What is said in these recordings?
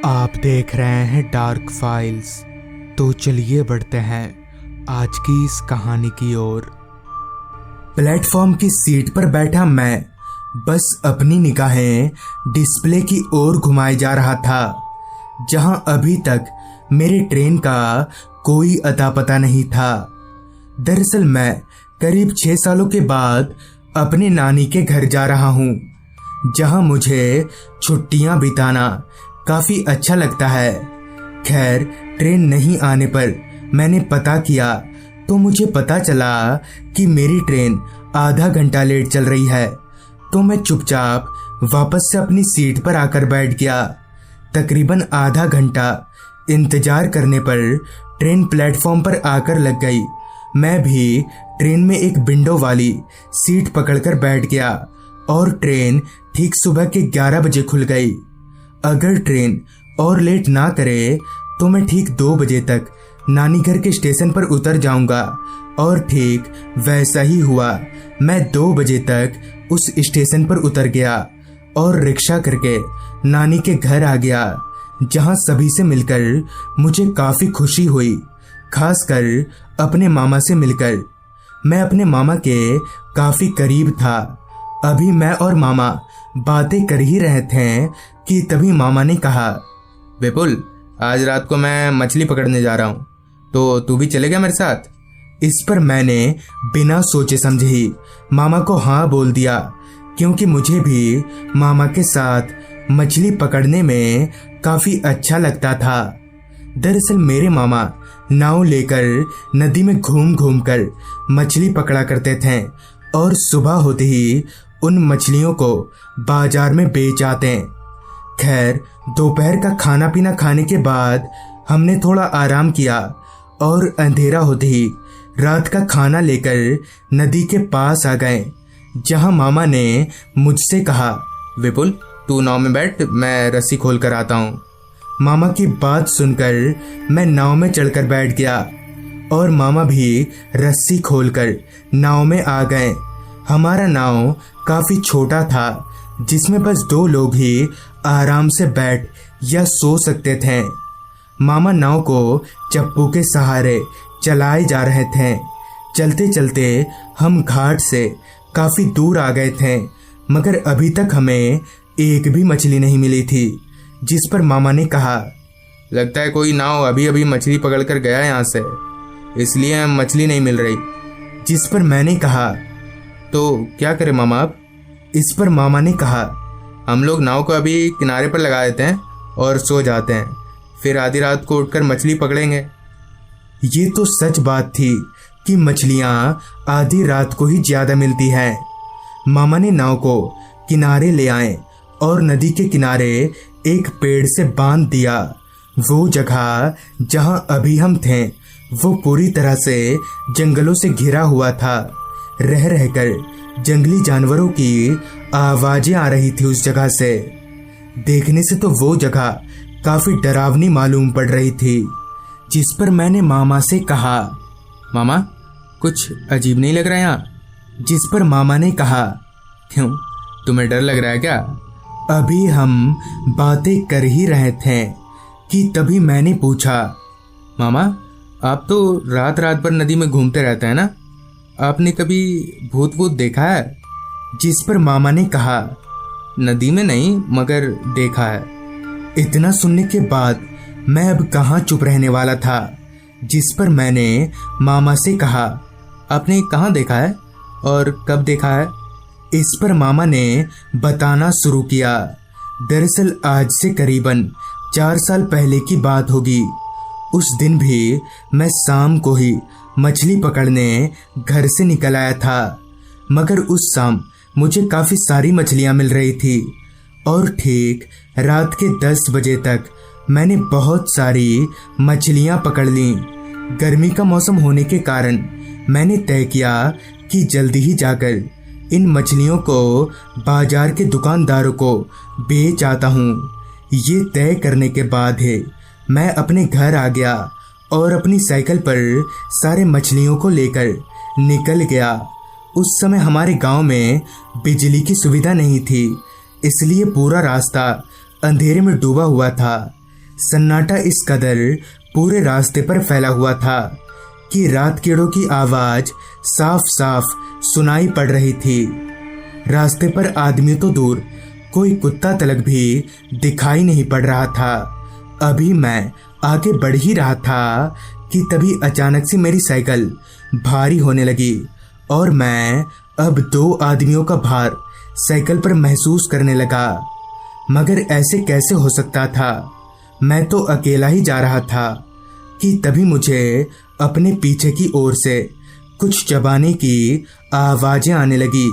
आप देख रहे हैं डार्क फाइल्स। तो चलिए बढ़ते हैं आज की इस कहानी की ओर। प्लेटफॉर्म की सीट पर बैठा मैं बस अपनी निगाहें डिस्प्ले की ओर घुमाए जा रहा था, जहां अभी तक मेरे ट्रेन का कोई अता पता नहीं था। दरअसल मैं करीब 6 सालों के बाद अपने नानी के घर जा रहा हूं, जहां मुझे छुट्टियां बिताना काफी अच्छा लगता है। खैर, ट्रेन नहीं आने पर मैंने पता किया तो मुझे पता चला कि मेरी ट्रेन आधा घंटा लेट चल रही है। तो मैं चुपचाप वापस से अपनी सीट पर आकर बैठ गया। तकरीबन आधा घंटा इंतजार करने पर ट्रेन प्लेटफॉर्म पर आकर लग गई। मैं भी ट्रेन में एक विंडो वाली सीट पकड़कर बैठ गया और ट्रेन ठीक सुबह के 11 बजे खुल गई। अगर ट्रेन और लेट ना करे तो मैं ठीक 2 बजे तक नानी घर के स्टेशन पर उतर जाऊंगा, और ठीक वैसा ही हुआ। मैं 2 बजे तक उस स्टेशन पर उतर गया और रिक्शा करके नानी के घर आ गया, जहां सभी से मिलकर मुझे काफी खुशी हुई, खासकर अपने मामा से मिलकर। मैं अपने मामा के काफी करीब था। अभी मैं और मामा बातें कर ही रहे थे कि तभी मामा ने कहा, विपुल, आज रात को मैं मछली पकड़ने जा रहा हूँ, तो तू भी चलेगा मेरे साथ? इस पर मैंने बिना सोचे समझे ही मामा को हाँ बोल दिया, क्योंकि मुझे भी मामा के साथ मछली पकड़ने में काफी अच्छा लगता था। दरअसल मेरे मामा नाव लेकर नदी में घूम घूम कर मछली पकड़ा करते थे और सुबह होते ही उन मछलियों को बाजार में बेच आते। खैर, दोपहर का खाना पीना खाने के बाद हमने थोड़ा आराम किया और अंधेरा होते ही रात का खाना लेकर नदी के पास आ गए, जहां मामा ने मुझसे कहा, विपुल, तू नाव में बैठ, मैं रस्सी खोल कर आता हूँ। मामा की बात सुनकर मैं नाव में चढ़कर बैठ गया और मामा भी रस्सी खोलकर नाव में आ गए। हमारा नाव काफी छोटा था, जिसमें बस 2 लोग ही आराम से बैठ या सो सकते थे। मामा नाव को चप्पू के सहारे चलाए जा रहे थे। चलते चलते हम घाट से काफी दूर आ गए थे, मगर अभी तक हमें एक भी मछली नहीं मिली थी। जिस पर मामा ने कहा, लगता है कोई नाव अभी अभी मछली पकड़कर गया यहाँ से, इसलिए मछली नहीं मिल रही। जिस पर मैंने कहा, तो क्या करें मामा अब? इस पर मामा ने कहा, हम लोग नाव को अभी किनारे पर लगा देते हैं और सो जाते हैं, फिर आधी रात को उठकर मछली पकड़ेंगे। ये तो सच बात थी कि मछलियां आधी रात को ही ज्यादा मिलती हैं। मामा ने नाव को किनारे ले आए और नदी के किनारे एक पेड़ से बांध दिया। वो जगह जहां अभी हम थे वो पूरी तरह से जंगलों से घिरा हुआ था। रह रहकर जंगली जानवरों की आवाजें आ रही थी उस जगह से। देखने से तो वो जगह काफी डरावनी मालूम पड़ रही थी। जिस पर मैंने मामा से कहा, मामा, कुछ अजीब नहीं लग रहा यहाँ? जिस पर मामा ने कहा, क्यों, तुम्हें डर लग रहा है क्या? अभी हम बातें कर ही रहे थे कि तभी मैंने पूछा, मामा, आप तो रात रात भर नदी में घूमते रहते हैं ना, आपने कभी भूत वूत देखा है? जिस पर मामा ने कहा, नदी में नहीं, मगर देखा है। इतना सुनने के बाद मैं अब कहाँ चुप रहने वाला था। जिस पर मैंने मामा से कहा, आपने कहाँ देखा है और कब देखा है? इस पर मामा ने बताना शुरू किया। दरअसल आज से करीबन 4 साल पहले की बात होगी। उस दिन भी मैं शाम को ही मछली पकड़ने घर से निकल आया था, मगर उस शाम मुझे काफी सारी मछलियां मिल रही थी और ठीक रात के 10 बजे तक मैंने बहुत सारी मछलियां पकड़ ली। गर्मी का मौसम होने के कारण मैंने तय किया कि जल्दी ही जाकर इन मछलियों को बाजार के दुकानदारों को बेच आता हूँ। ये तय करने के बाद है मैं अपने घर आ गया और अपनी साइकिल पर सारे मछलियों को लेकर निकल गया। उस समय हमारे गांव में बिजली की सुविधा नहीं थी, इसलिए पूरा रास्ता अंधेरे में डूबा हुआ था। सन्नाटा इस कदर पूरे रास्ते पर फैला हुआ था कि रात कीड़ों की आवाज साफ साफ सुनाई पड़ रही थी। रास्ते पर आदमी तो दूर, कोई कुत्ता तलक भी दिखाई नहीं पड़ रहा था। अभी मैं आगे बढ़ ही रहा था कि तभी अचानक से मेरी साइकिल भारी होने लगी और मैं अब 2 आदमियों का भार साइकिल पर महसूस करने लगा। मगर ऐसे कैसे हो सकता था? मैं तो अकेला ही जा रहा था कि तभी मुझे अपने पीछे की ओर से कुछ चबाने की आवाजें आने लगी।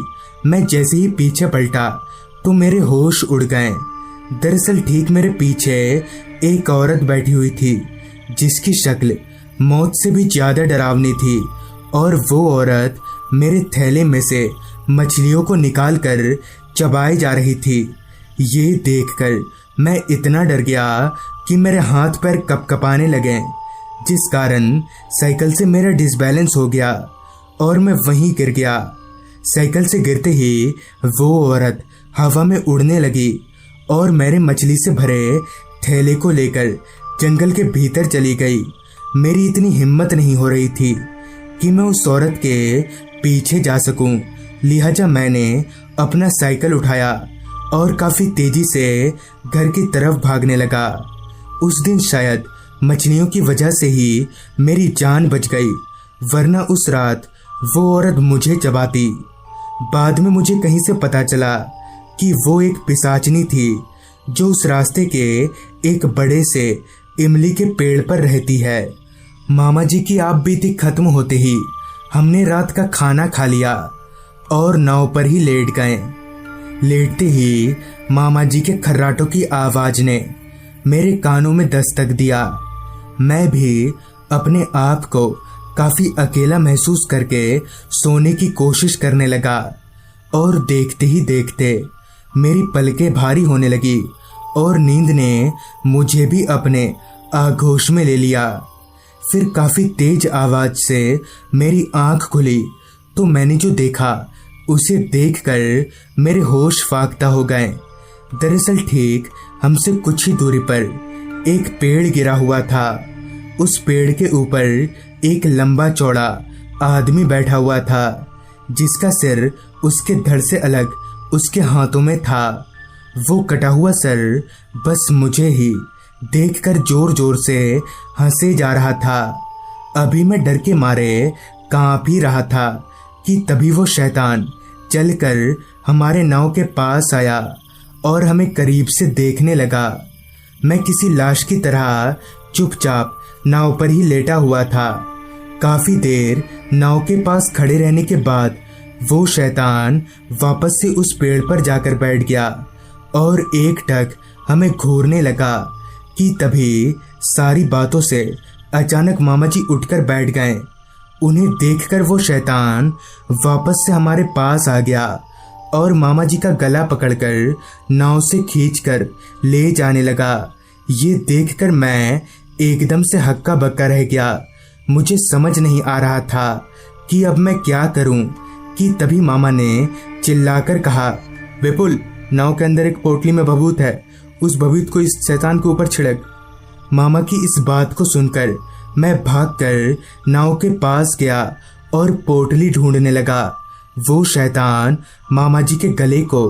मैं जैसे ही पीछे पलटा तो मेरे होश उड़ गए। दरअसल ठीक मेरे पीछे एक औरत बैठी हुई थी जिसकी शक्ल मौत से भी ज्यादा डरावनी थी और वो औरत मेरे थैले में से मछलियों को निकालकर चबाई जा रही थी। ये देखकर मैं इतना डर गया कि मेरे हाथ पैर कपकपाने लगे, जिस कारण साइकिल से मेरा डिसबैलेंस हो गया और मैं वहीं गिर गया। साइकिल से गिरते ही वो औरत हवा में उड़ने लगी और मेरे मछली से भरे थैले को लेकर जंगल के भीतर चली गई। मेरी इतनी हिम्मत नहीं हो रही थी कि मैं उस औरत के पीछे जा सकूं, लिहाजा मैंने अपना साइकिल उठाया और काफी तेजी से घर की तरफ भागने लगा। उस दिन शायद मछलियों की वजह से ही मेरी जान बच गई, वरना उस रात वो औरत मुझे चबाती। बाद में मुझे कहीं से पता चला कि वो एक पिशाचनी थी जो उस रास्ते के एक बड़े से इमली के पेड़ पर रहती है। मामा जी की आप बीती खत्म होते ही हमने रात का खाना खा लिया और नाव पर ही लेट गए। लेटते ही मामा जी के खर्राटों की आवाज ने मेरे कानों में दस्तक दिया। मैं भी अपने आप को काफी अकेला महसूस करके सोने की कोशिश करने लगा और देखते ही देखते मेरी पलकें भारी होने लगी और नींद ने मुझे भी अपने आगोश में ले लिया। फिर काफी तेज आवाज से मेरी आंख खुली तो मैंने जो देखा उसे देखकर मेरे होश फाख्ता हो गए। दरअसल ठीक हमसे कुछ ही दूरी पर एक पेड़ गिरा हुआ था। उस पेड़ के ऊपर एक लंबा चौड़ा आदमी बैठा हुआ था जिसका सिर उसके धड़ से अलग उसके हाथों में था। वो कटा हुआ सर बस मुझे ही देखकर जोर जोर से हंसे जा रहा था। अभी मैं डर के मारे कांप ही रहा था कि तभी वो शैतान चलकर हमारे नाव के पास आया और हमें करीब से देखने लगा। मैं किसी लाश की तरह चुपचाप नाव पर ही लेटा हुआ था। काफी देर नाव के पास खड़े रहने के बाद वो शैतान वापस से उस पेड़ पर जाकर बैठ गया और एक टक हमें घूरने लगा कि तभी सारी बातों से अचानक मामा जी उठकर बैठ गए। उन्हें देखकर वो शैतान वापस से हमारे पास आ गया और मामा जी का गला पकड़कर नाव से खींचकर ले जाने लगा। ये देखकर मैं एकदम से हक्का बक्का रह गया। मुझे समझ नहीं आ रहा था कि अब मैं क्या करूं कि तभी मामा ने चिल्लाकर कहा, विपुल, नाव के अंदर एक पोटली में भभूत है, उस भभूत को इस शैतान के ऊपर छिड़क। मामा की इस बात को सुनकर मैं भागकर नाव के पास गया और पोटली ढूंढने लगा। वो शैतान मामा जी के गले को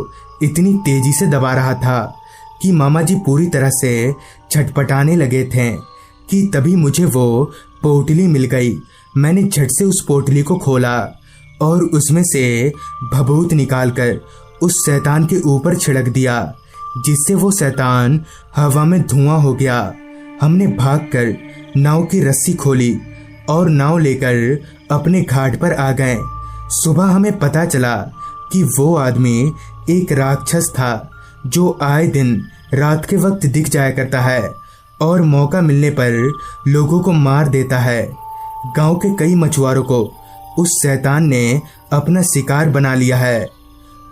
इतनी तेजी से दबा रहा था कि मामा जी पूरी तरह से छटपटाने लगे थे कि तभी मुझे वो पोटली मिल गई। मैंने झट से उस पोटली को खोला और उसमें से भभूत निकालकर उस शैतान के ऊपर छिड़क दिया, जिससे वो शैतान हवा में धुआं हो गया। हमने भागकर नाव की रस्सी खोली और नाव लेकर अपने घाट पर आ गए। सुबह हमें पता चला कि वो आदमी एक राक्षस था जो आए दिन रात के वक्त दिख जाया करता है और मौका मिलने पर लोगों को मार देता है। गांव के कई मछुआरों को उस शैतान ने अपना शिकार बना लिया है।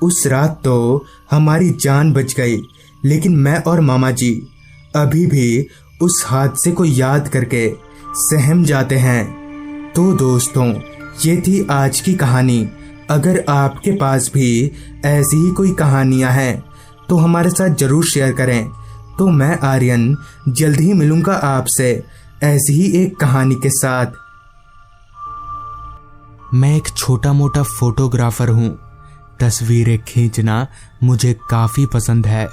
उस रात तो हमारी जान बच गई, लेकिन मैं और मामा जी अभी भी उस हादसे को याद करके सहम जाते हैं। तो दोस्तों, ये थी आज की कहानी। अगर आपके पास भी ऐसी ही कोई कहानियां हैं तो हमारे साथ जरूर शेयर करें तो मैं आर्यन जल्द ही मिलूंगा आपसे ऐसी ही एक कहानी के साथ। मैं एक छोटा मोटा फोटोग्राफर हूँ। तस्वीरें खींचना मुझे काफी पसंद है।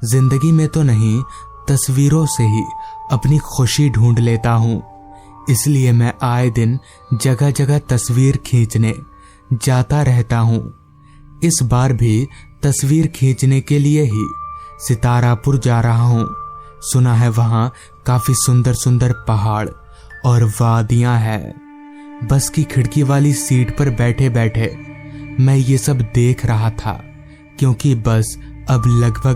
जिंदगी में तो नहीं, तस्वीरों से ही अपनी खुशी ढूंढ लेता हूँ। इसलिए मैं आए दिन जगह जगह तस्वीर खींचने जाता रहता हूँ। इस बार भी तस्वीर खींचने के लिए ही सितारापुर जा रहा हूँ। सुना है वहाँ काफी सुंदर सुंदर पहाड़ और वादियां हैं। बस की खिड़की वाली सीट पर बैठे बैठे मैं ये सब देख रहा था, क्योंकि बस अब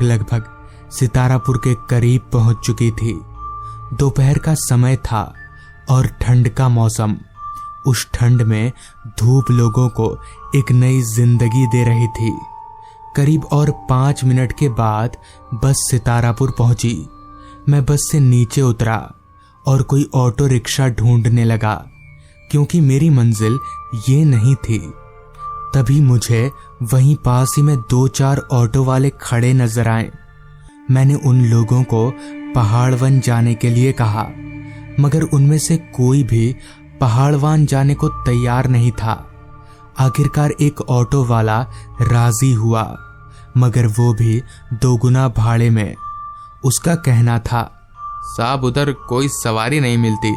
लगभग सितारापुर के करीब पहुंच चुकी थी। दोपहर का समय था और ठंड का मौसम। उस ठंड में धूप लोगों को एक नई जिंदगी दे रही थी। करीब और 5 मिनट के बाद बस सितारापुर पहुंची। मैं बस से नीचे उतरा और कोई ऑटो रिक्शा ढूंढने लगा, क्योंकि मेरी मंजिल ये नहीं थी। तभी मुझे वहीं पास ही में 2-4 ऑटो वाले खड़े नजर आए। मैंने उन लोगों को पहाड़वन जाने के लिए कहा, मगर उनमें से कोई भी पहाड़वन जाने को तैयार नहीं था। आखिरकार एक ऑटो वाला राजी हुआ, मगर वो भी 2 गुना भाड़े में। उसका कहना था, साहब उधर कोई सवारी नहीं मिलती,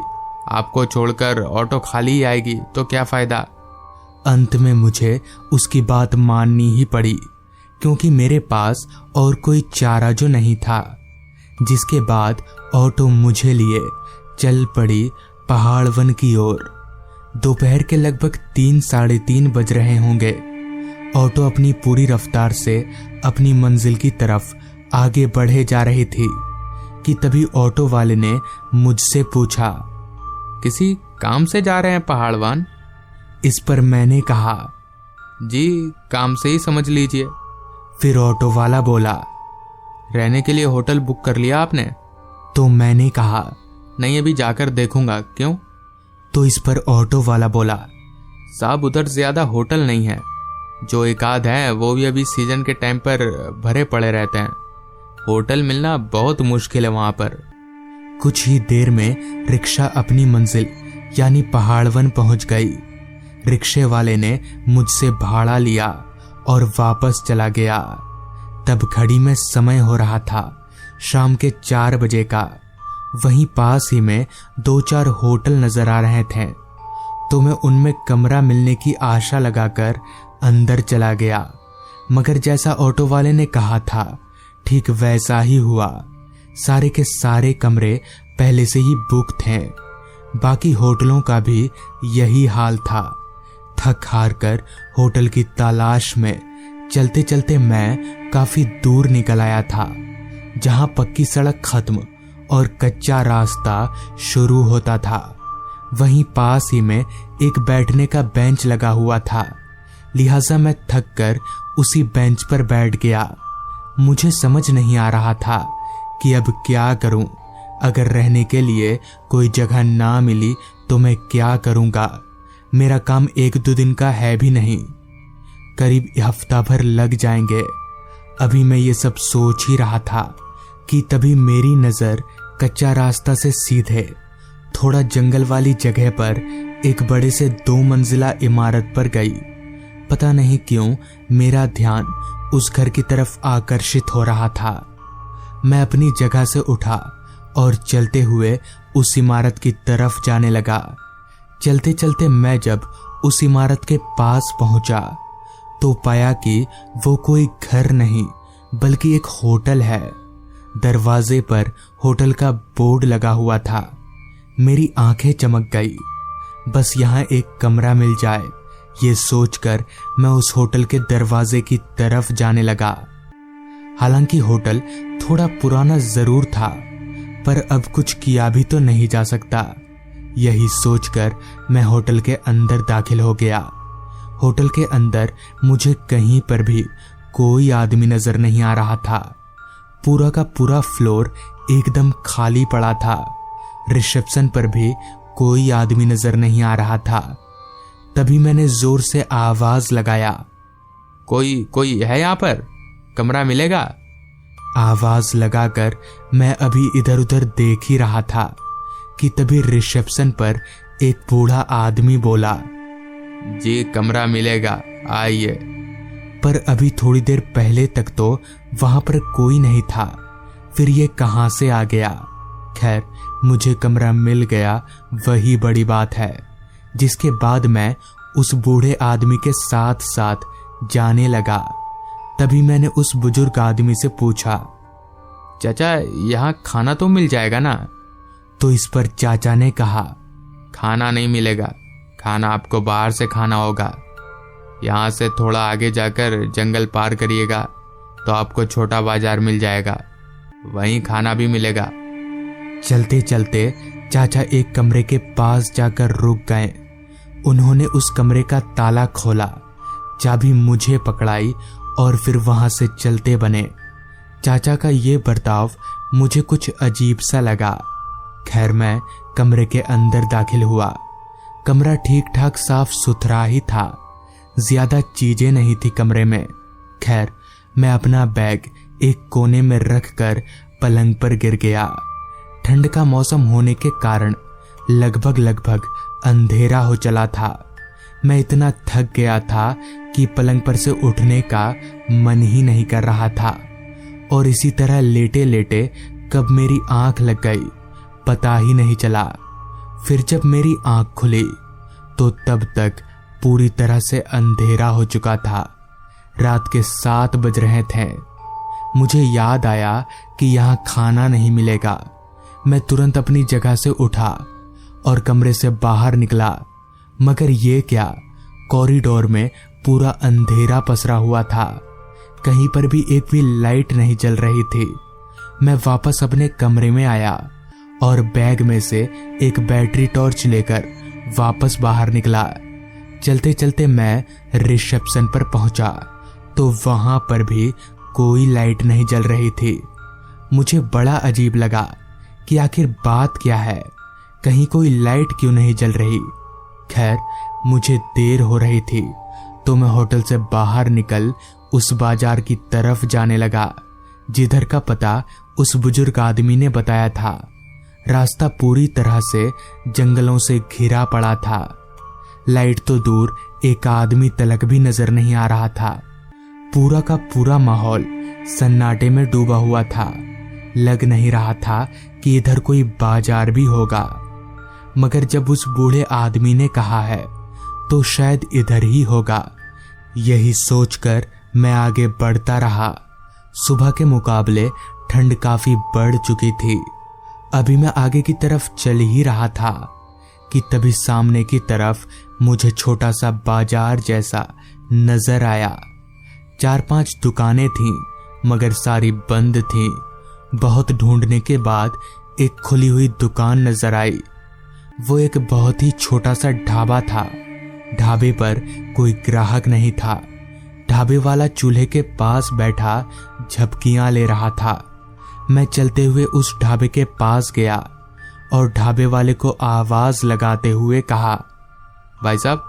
आपको छोड़कर ऑटो खाली ही आएगी तो क्या फायदा। अंत में मुझे उसकी बात माननी ही पड़ी, क्योंकि मेरे पास और कोई चारा जो नहीं था। जिसके बाद ऑटो मुझे लिए चल पड़ी पहाड़वन की ओर। दोपहर के लगभग 3-3:30 बज रहे होंगे। ऑटो अपनी पूरी रफ्तार से अपनी मंजिल की तरफ आगे बढ़े जा रही थी कि तभी ऑटो वाले ने मुझसे पूछा, किसी काम से जा रहे हैं पहाड़वन? इस पर मैंने कहा, जी काम से ही समझ लीजिए। फिर ऑटो वाला बोला, रहने के लिए होटल बुक कर लिया आपने? तो मैंने कहा, नहीं अभी जाकर देखूंगा। क्यों? तो इस पर ऑटो वाला बोला, साहब उधर ज्यादा होटल नहीं है, जो एक आध है वो भी अभी सीजन के टाइम पर भरे पड़े रहते हैं। होटल मिलना बहुत मुश्किल है वहां पर। कुछ ही देर में रिक्शा अपनी मंजिल यानी पहाड़वन पहुंच गई। रिक्शे वाले ने मुझसे भाड़ा लिया और वापस चला गया। तब घड़ी में समय हो रहा था शाम के 4 बजे का। वहीं पास ही में 2-4 होटल नजर आ रहे थे, तो मैं उनमें कमरा मिलने की आशा लगाकर अंदर चला गया। मगर जैसा ऑटो वाले ने कहा था ठीक वैसा ही हुआ। सारे के सारे कमरे पहले से ही बुक थे। बाकी होटलों का भी यही हाल था। थक हार कर होटल की तलाश में चलते चलते मैं काफी दूर निकल आया था, जहां पक्की सड़क खत्म और कच्चा रास्ता शुरू होता था। वहीं पास ही में एक बैठने का बेंच लगा हुआ था, लिहाजा मैं थक कर उसी बेंच पर बैठ गया। मुझे समझ नहीं आ रहा था कि अब क्या करूं। अगर रहने के लिए कोई जगह ना मिली तो मैं क्या करूंगा। मेरा काम 1-2 दिन का है भी नहीं, करीब हफ्ता भर लग जाएंगे। अभी मैं ये सब सोच ही रहा था कि तभी मेरी नजर कच्चा रास्ता से सीधे थोड़ा जंगल वाली जगह पर एक बड़े से 2 मंजिला इमारत पर गई। पता नहीं क्यों मेरा ध्यान उस घर की तरफ आकर्षित हो रहा था। मैं अपनी जगह से उठा और चलते हुए उस इमारत की तरफ जाने लगा। चलते चलते मैं जब उस इमारत के पास पहुंचा तो पाया कि वो कोई घर नहीं बल्कि एक होटल है। दरवाजे पर होटल का बोर्ड लगा हुआ था। मेरी आंखें चमक गई। बस यहाँ एक कमरा मिल जाए, ये सोचकर मैं उस होटल के दरवाजे की तरफ जाने लगा। हालांकि होटल थोड़ा पुराना जरूर था, पर अब कुछ किया भी तो नहीं जा सकता। यही सोचकर मैं होटल के अंदर दाखिल हो गया। होटल के अंदर मुझे कहीं पर भी कोई आदमी नजर नहीं आ रहा था। पूरा का पूरा फ्लोर एकदम खाली पड़ा था। रिसेप्शन पर भी कोई आदमी नजर नहीं आ रहा था। तभी मैंने जोर से आवाज लगाया, कोई है यहाँ पर? कमरा मिलेगा? आवाज लगाकर मैं अभी इधर उधर देख ही रहा था कि तभी रिसेप्शन पर एक बूढ़ा आदमी बोला, जी कमरा मिलेगा, आइए। पर अभी थोड़ी देर पहले तक तो वहां पर कोई नहीं था, फिर ये कहां से आ गया। खैर, मुझे कमरा मिल गया, वही बड़ी बात है। जिसके बाद मैं उस बूढ़े आदमी के साथ साथ जाने लगा। तभी मैंने उस बुजुर्ग आदमी से पूछा, चाचा यहाँ खाना तो मिल जाएगा ना? तो इस पर चाचा ने कहा, खाना नहीं मिलेगा, खाना आपको बाहर से खाना होगा। यहाँ से थोड़ा आगे जाकर जंगल पार करिएगा तो आपको छोटा बाजार मिल जाएगा, वहीं खाना भी मिलेगा। चलते चलते चाचा एक कमरे के पास जाकर रुक गए। उन्होंने उस कमरे का ताला खोला, चाबी मुझे पकड़ाई और फिर वहां से चलते बने। चाचा का ये बर्ताव मुझे कुछ अजीब सा लगा। खैर, मैं कमरे के अंदर दाखिल हुआ। कमरा ठीक ठाक साफ सुथरा ही था, ज्यादा चीजें नहीं थी कमरे में। खैर, मैं अपना बैग एक कोने में रखकर पलंग पर गिर गया। ठंड का मौसम होने के कारण लगभग अंधेरा हो चला था। मैं इतना थक गया था कि पलंग पर से उठने का मन ही नहीं कर रहा था और इसी तरह लेटे लेटे कब मेरी आंख लग गई पता ही नहीं चला। फिर जब मेरी आंख खुली तो तब तक पूरी तरह से अंधेरा हो चुका था। रात के 7 बज रहे थे। मुझे याद आया कि यहाँ खाना नहीं मिलेगा। मैं तुरंत अपनी जगह से उठा और कमरे से बाहर निकला, मगर ये क्या, कॉरिडोर में पूरा अंधेरा पसरा हुआ था। कहीं पर भी एक भी लाइट नहीं जल रही थी। मैं वापस अपने कमरे में आया और बैग में से एक बैटरी टॉर्च लेकर वापस बाहर निकला। चलते चलते मैं रिसेप्शन पर पहुंचा तो वहां पर भी कोई लाइट नहीं जल रही थी। मुझे बड़ा अजीब लगा कि आखिर बात क्या है, कहीं कोई लाइट क्यों नहीं जल रही। खैर, मुझे देर हो रही थी तो मैं होटल से बाहर निकल उस बाजार की तरफ जाने लगा जिधर का पता उस बुजुर्ग आदमी ने बताया था। रास्ता पूरी तरह से जंगलों से घिरा पड़ा था। लाइट तो दूर, एक आदमी तलक भी नजर नहीं आ रहा था। पूरा का पूरा माहौल सन्नाटे में डूबा हुआ था। लग नहीं रहा था कि इधर कोई बाजार भी होगा, मगर जब उस बूढ़े आदमी ने कहा है तो शायद इधर ही होगा। यही सोचकर मैं आगे बढ़ता रहा। सुबह के मुकाबले ठंड काफी बढ़ चुकी थी। अभी मैं आगे की तरफ चल ही रहा था कि तभी सामने की तरफ मुझे छोटा सा बाजार जैसा नजर आया। 4-5 दुकानें थीं, मगर सारी बंद थीं। बहुत ढूंढने के बाद एक खुली हुई दुकान नजर आई। वो एक बहुत ही छोटा सा ढाबा था। ढाबे पर कोई ग्राहक नहीं था। ढाबे वाला चूल्हे के पास बैठा झपकियां ले रहा था। मैं चलते हुए उस ढाबे के पास गया और ढाबे वाले को आवाज लगाते हुए कहा, भाई साहब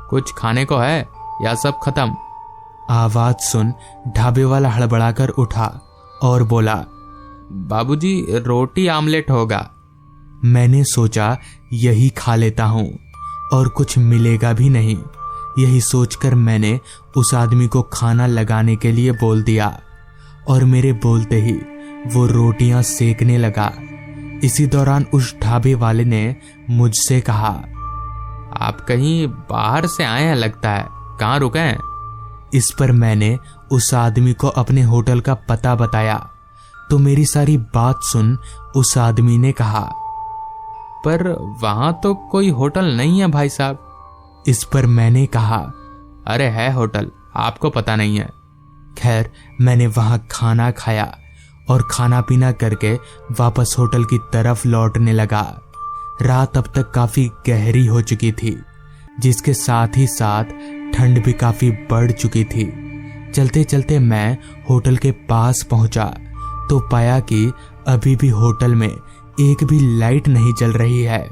कुछ खाने को है या सब खत्म? आवाज सुन ढाबे वाला हड़बड़ाकर उठा और बोला, बाबूजी रोटी आमलेट होगा। मैंने सोचा यही खा लेता हूं और कुछ मिलेगा भी नहीं। यही सोचकर मैंने उस आदमी को खाना लगाने के लिए बोल दिया और मेरे बोलते ही वो रोटियां सेकने लगा। इसी दौरान उस ढाबे वाले ने मुझसे कहा, आप कहीं बाहर से आए हैं लगता है, कहाँ रुके हैं? इस पर मैंने उस आदमी को अपने होटल का पता बताया तो मेरी सारी बात सुन उस आदमी ने कहा, पर वहां तो कोई होटल नहीं है भाई साहब। इस पर मैंने कहा, अरे है होटल, आपको पता नहीं है। खैर, मैंने वहां खाना खाया और खाना पीना करके वापस होटल की तरफ लौटने लगा। रात अब तक काफी गहरी हो चुकी थी, जिसके साथ ही साथ ठंड भी काफी बढ़ चुकी थी। चलते चलते मैं होटल के पास पहुंचा तो पाया कि अभी भी होटल में एक भी लाइट नहीं जल रही है।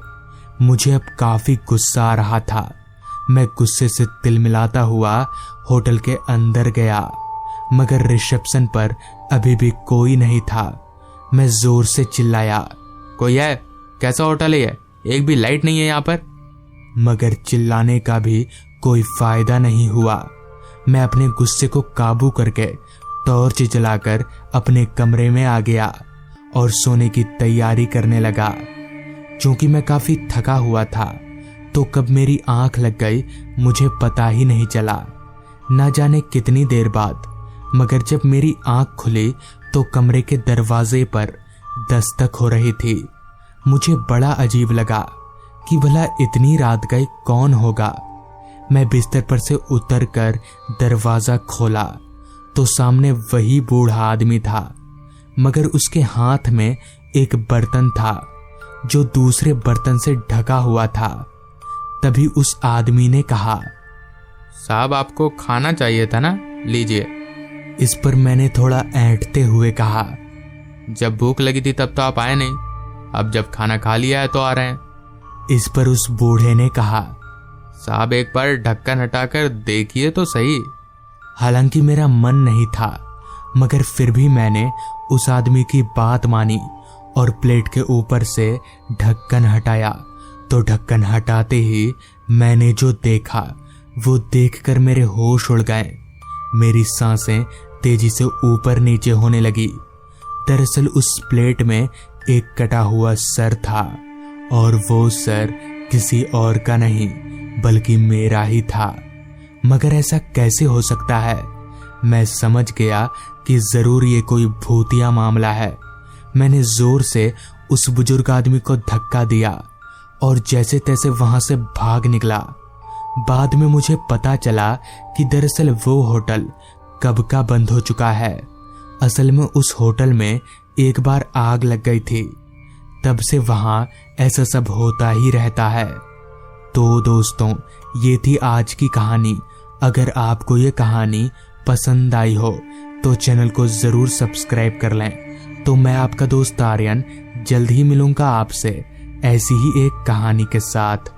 मुझे अब काफी गुस्सा आ रहा था। मैं गुस्से से तिलमिलाता हुआ होटल के अंदर गया, मगर रिसेप्शन पर अभी भी कोई नहीं था। मैं जोर से चिल्लाया, कोई है? कैसा होटल है ये? एक भी लाइट नहीं है यहाँ पर। मगर चिल्लाने का भी कोई फायदा नहीं हुआ। मैं अपने गुस्से को काबू करके टॉर्च जलाकर अपने कमरे में आ गया और सोने की तैयारी करने लगा। क्योंकि मैं काफी थका हुआ था तो कब मेरी आंख लग गई मुझे पता ही नहीं चला। ना जाने कितनी देर बाद, मगर जब मेरी आंख खुली तो कमरे के दरवाजे पर दस्तक हो रही थी। मुझे बड़ा अजीब लगा कि भला इतनी रात गए कौन होगा। मैं बिस्तर पर से उतरकर दरवाजा खोला तो सामने वही बूढ़ा आदमी था, मगर उसके हाथ में एक बर्तन था जो दूसरे बर्तन से ढका हुआ था। तभी उस आदमी ने कहा, साहब आपको खाना चाहिए था ना, लीजिए। इस पर मैंने थोड़ा ऐंठते हुए कहा, जब भूख लगी थी तब तो आप आए नहीं, अब जब खाना खा लिया है तो आ रहे हैं। इस पर उस बूढ़े ने कहा, साहब एक बार ढक्कन हटाकर देखिए तो सही। हालांकि मेरा मन नहीं था, मगर फिर भी मैंने उस आदमी की बात मानी और प्लेट के ऊपर से ढक्कन हटाया। तो ढक्कन हटाते ही मैंने जो देखा वो देखकर मेरे होश उड़ गए। मेरी सांसें तेजी से ऊपर नीचे होने लगी। दरअसल उस प्लेट में एक कटा हुआ सर था और वो सर किसी और का नहीं बल्कि मेरा ही था। मगर ऐसा कैसे हो सकता है? मैं समझ गया कि जरूर ये कोई भूतिया मामला है। मैंने जोर से उस बुजुर्ग आदमी को धक्का दिया और जैसे तैसे वहां से भाग निकला। बाद में मुझे पता चला कि दरअसल वो होटल कब का बंद हो चुका है। असल में उस होटल में एक बार आग लग गई थी, तब से वहां ऐसा सब होता ही रहता है। तो दोस्तों, ये थी आज की कहानी। अगर आपको ये कहानी पसंद आई हो तो चैनल को जरूर सब्सक्राइब कर लें। तो मैं आपका दोस्त आर्यन जल्द ही मिलूंगा आपसे ऐसी ही एक कहानी के साथ।